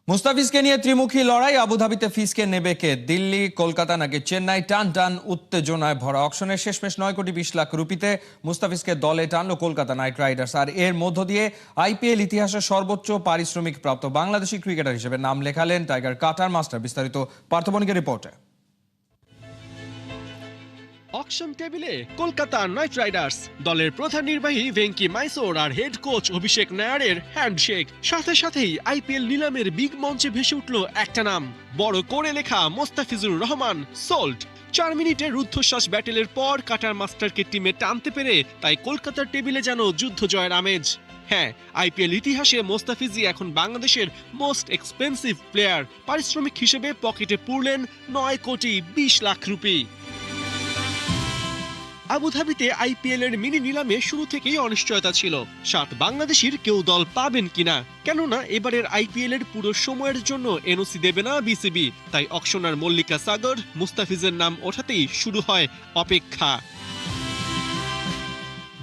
মুস্তাফিজকে নিয়ে ত্রিমুখী লড়াই। আবুধাবিতে ফিজকে নেবে কে? দিল্লি, কলকাতা নাকি চেন্নাই? টান টান উত্তেজনায় ভরা অকশনের শেষমেশ 9,20,00,000 রুপিতে মুস্তাফিজকে দলে টানলো কলকাতা নাইট রাইডার্স। আর এর মধ্য দিয়ে আইপিএল ইতিহাসের সর্বোচ্চ পারিশ্রমিক প্রাপ্ত বাংলাদেশি ক্রিকেটার হিসেবে নাম লেখালেন টাইগার কাটার মাস্টার। বিস্তারিত পার্থবণিকের রিপোর্টে। অকশন টেবিলে কলকাতা নাইট রাইডার্স দলের প্রধান নির্বাহী ভেঙ্কি মাইসোর আর হেড কোচ অভিষেক নায়ারের হ্যান্ডশেক। সাথে সাথেই আইপিএল নিলামের বিগ মঞ্চে ভেসে উঠল একটা নাম, বড় করে লেখা মোস্তাফিজুর রহমান সোল্ড। 4 মিনিটের রুদ্ধশ্বাস ব্যাটেলের পর কাটার মাস্টারকে টিমে টানতে পেরে তাই কলকাতার টেবিলে যেন যুদ্ধ জয়ের আমেজ। হ্যাঁ, আইপিএল ইতিহাসে মোস্তাফিজই এখন বাংলাদেশের মোস্ট এক্সপেন্সিভ প্লেয়ার। পারিশ্রমিক হিসেবে পকেটে পুরলেন 9,20,00,000 রুপি। আবুধাবিতে আইপিএল এর মিনি নিলামে শুরু থেকেই অনিশ্চয়তা ছিল 7 বাংলাদেশির কেউ দল পাবেন কিনা, কেননা এবারের আইপিএল এর পুরো সময়ের জন্য এনওসি দেবে না বিসিবি। তাই অকশনার মল্লিকা সাগর মুস্তাফিজের নাম ওঠাতেই শুরু হয় অপেক্ষা।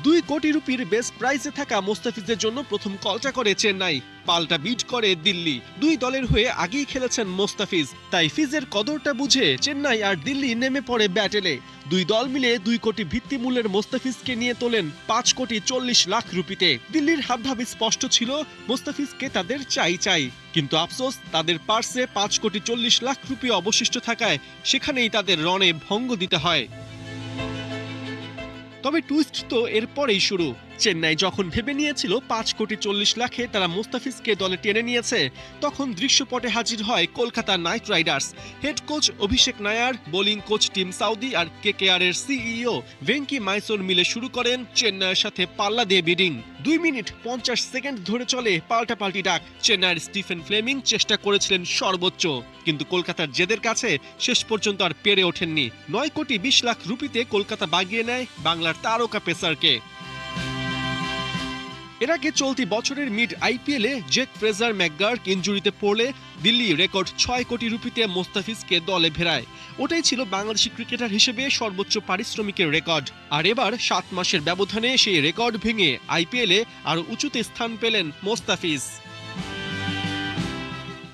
2 কোটি রুপির বেস্ট প্রাইজে থাকা মোস্তাফিজের জন্য প্রথম কলটা করে চেন্নাই, পাল্টা বিট করে দিল্লি। 2 দলের হয়ে আগেই খেলেছেন মোস্তাফিজ, তাই ফিজের কদরটা বুঝে চেন্নাই আর দিল্লি নেমে পড়ে ব্যাটেলে। 2 দল মিলে 2 কোটি ভিত্তিমূল্যের মোস্তাফিজকে নিয়ে তোলেন 5,40,00,000 রুপিতে। দিল্লির হাবভাবি স্পষ্ট ছিল, মোস্তাফিজকে তাদের চাই। কিন্তু আফসোস, তাদের পার্সে 5,40,00,000 রুপি অবশিষ্ট থাকায় সেখানেই তাদের রণে ভঙ্গ দিতে হয়। তবে টুইস্ট তো এরপরেই শুরু। চেন্নাই যখন ভেবে নিয়েছিল 5,40,00,000-এ তারা মুস্তাফিজকে দলে টেনে নিয়েছে, তখন দৃশ্যপটে হাজির হয় Kolkata Knight Riders. Head coach Abhishek Nayar, bowling coach Tim Southee আর কেকেআর এর সিইও ভেঙ্কি মাইসোর মিলে শুরু করেন চেন্নাইয়ের সাথে পাল্লা দিয়ে বিডিং। 2 মিনিট 50 সেকেন্ড ধরে চলে পাল্টাপাল্টি ডাক। চেন্নাইয়ের স্টিফেন ফ্লেমিং চেষ্টা করেছিলেন সর্বোচ্চ, কিন্তু কলকাতার জেদের কাছে শেষ পর্যন্ত আর পেরে ওঠেননি। 9,20,00,000 রুপিতে কলকাতা বাগিয়ে নেয় বাংলার তারকা পেসারকে। এর আগে চলতি বছরের মিড আইপিএলে জেক ফ্রেজার ম্যাকগার্ক ইনজুরিতে পড়লে দিল্লি রেকর্ড 6 কোটি রুপিতে মোস্তাফিজকে দলে ফেরায়। ওটাই ছিল বাংলাদেশি ক্রিকেটার হিসেবে সর্বোচ্চ পারিশ্রমিকের রেকর্ড। আর এবার 7 মাসের ব্যবধানে সেই রেকর্ড ভেঙে আইপিএলে আরও উঁচুতে স্থান পেলেন মোস্তাফিজ।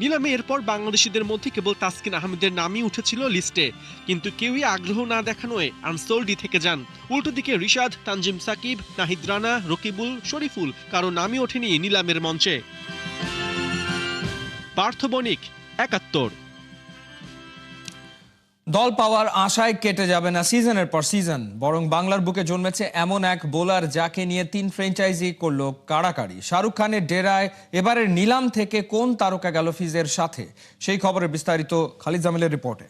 নিলামে এরপর বাংলাদেশিদের মধ্যে কেবল তাসকিন আহমেদের নামই উঠেছিল লিস্টে, কিন্তু কেউই আগ্রহ না দেখানোয় আনসোল্ডই থেকে যান। উল্টো দিকে রিশাদ, তানজিম সাকিব, নাহিদ রানা, রকিবুল, শরীফুল কারো নামই ওঠেনি নিলামের মঞ্চে। পার্থবণিক, ৭১। দল পাওয়ার আশায় কেটে যাবে না সিজনের পর সিজন, বরং বাংলার বুকে জন্মেছে এমন এক বোলার যাকে নিয়ে 3 ফ্র্যাঞ্চাইজি করলো কাড়াকাড়ি। শাহরুখ খানের ডেরায় এবারের নিলাম থেকে কোন তারকা গেল ফিজের সাথে, সেই খবরের বিস্তারিত খালিদ জামিলের রিপোর্টে।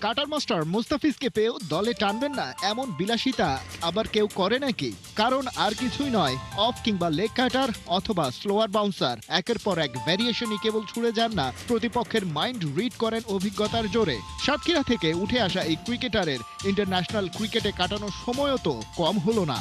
কাটার মাস্টার মুস্তাফিজকে পেয়েও দলে টানবেন না এমন বিলাসিতা আবার কেউ করে নাকি? কারণ আর কিছুই নয়, অফ কিংবা লেগ কাটার অথবা স্লোয়ার বাউন্সার, একের পর এক ভ্যারিয়েশনই কেবল ছুড়ে যান না, প্রতিপক্ষের মাইন্ড রিড করেন অভিজ্ঞতার জোরে। সাতক্ষীরা থেকে উঠে আসা এই ক্রিকেটারের ইন্টারন্যাশনাল ক্রিকেটে কাটানোর সময়ও তো কম হলো না।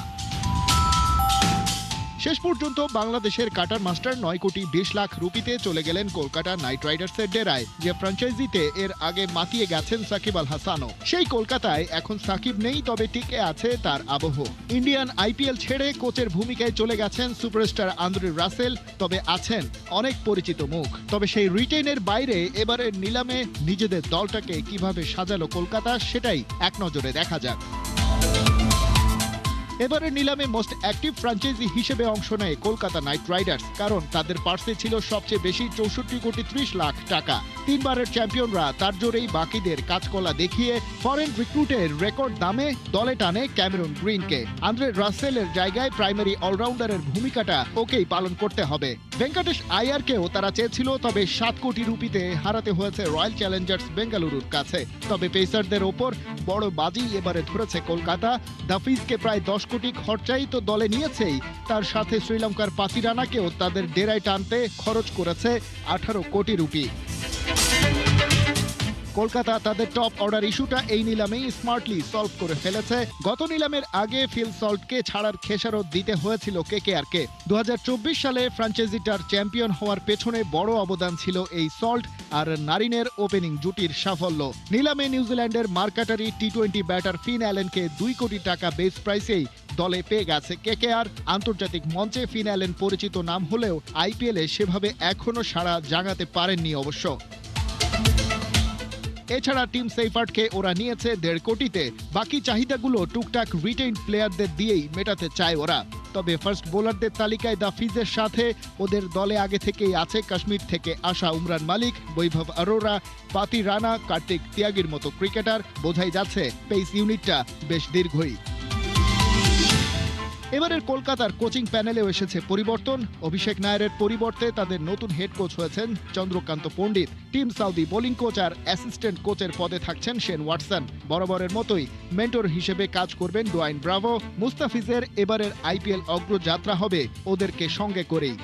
শেষ পর্যন্ত বাংলাদেশের কাটার মাস্টার 9,20,00,000 রুপিতে চলে গেলেন কলকাতা নাইট রাইডার্সের ডেরায়, যে ফ্র্যাঞ্চাইজিতে এর আগে মাতিয়ে গেছেন সাকিব আল হাসানও। সেই কলকাতায় এখন সাকিব নেই, তবে টিকে আছে তার আবহ। ইন্ডিয়ান আইপিএল ছেড়ে কোচের ভূমিকায় চলে গেছেন সুপারস্টার আন্দ্রে রাসেল, তবে আছেন অনেক পরিচিত মুখ। তবে সেই রিটেইনের বাইরে এবারের নিলামে নিজেদের দলটাকে কিভাবে সাজালো কলকাতা, সেটাই এক নজরে দেখা যাক। এবারের নিলামে মোস্ট অ্যাক্টিভ ফ্র্যাঞ্চাইজি হিসেবে অংশ নেয় কলকাতা নাইট রাইডার্স, কারণ তাদের পার্সে ছিল সবচেয়ে বেশি 64,30,00,000 টাকা। 3 বারের চ্যাম্পিয়নরা তার জোরেই বাকিদের কাজকলা দেখিয়ে ফরেন রিক্রুটের রেকর্ড দামে দলে টানে ক্যামেরন গ্রিনকে। আন্দ্রে রাসেলের জায়গায় প্রাইমারি অলরাউন্ডারের ভূমিকাটা ওকেই পালন করতে হবে। ভেঙ্কটেশ আয়ারকেও তারা চেয়েছিল, তবে 7 কোটি রুপিতে হারাতে হয়েছে রয়্যাল চ্যালেঞ্জার্স বেঙ্গালুরুর কাছে। তবে পেসারদের ওপর বড় বাজি এবারে ধরেছে কলকাতা। দাফিজকে প্রায় 10 কোটি খরচাই তো দলে নিয়েছেই, তার সাথে শ্রীলঙ্কার পাতিরানাকেও তাদের ডেরায় টানতে খরচ করেছে 18 কোটি রুপি। কলকাতা তাদের টপ অর্ডার ইস্যুটা এই নিলামেই স্মার্টলি সলভ করে ফেলেছে। গত নিলামের আগে ফিল সল্টকে ছাড়ার খেসারত দিতে হয়েছিল কেকেআরকে। 2024 সালে ফ্র্যাঞ্চাইজিটার চ্যাম্পিয়ন হওয়ার পেছনে বড় অবদান ছিল এই সল্ট আর নারিনের ওপেনিং জুটির সাফল্য। নিলামে নিউজিল্যান্ডের মার্কাটারি টি-20 ব্যাটার ফিন অ্যালেনকে 2 কোটি টাকা বেস প্রাইসেই দলে পেয়ে গেছে কেকেআর। আন্তর্জাতিক মঞ্চে ফিন অ্যালেন পরিচিত নাম হলেও আইপিএলে সেভাবে এখনো সাড়া জাগাতে পারেননি অবশ্য। এছাড়া টিম সেইফার্টকে ওরা নিয়েছে 1.5 কোটিতে। বাকি চাহিদাগুলো টুকটাক রিটেইনড প্লেয়ারদের দিয়েই মেটাতে চায় ওরা। তবে ফার্স্ট বোলারদের তালিকায় দ্য ফিজের সাথে ওদের দলে আগে থেকেই আছে কাশ্মীর থেকে আসা উমরান মালিক, বৈভব অরোরা, পাতি রানা, কার্তিক ত্যাগীর মতো ক্রিকেটার। বোঝাই যাচ্ছে পেস ইউনিটটা বেশ দীর্ঘই। এবারের কলকাতার কোচিং প্যানেলেও এসেছে পরিবর্তন। অভিষেক নায়ারের পরিবর্তে তাদের নতুন হেড কোচ হয়েছেন চন্দ্রকান্ত পণ্ডিত। টিম সাউদি বোলিং কোচ আর অ্যাসিস্ট্যান্ট কোচের পদে থাকছেন শেন ওয়াটসন। বরাবরের মতোই মেন্টর হিসেবে কাজ করবেন ডোয়াইন ব্রাভো। মুস্তাফিজের এবারের আইপিএল অগ্রযাত্রা হবে ওদেরকে সঙ্গে করেই।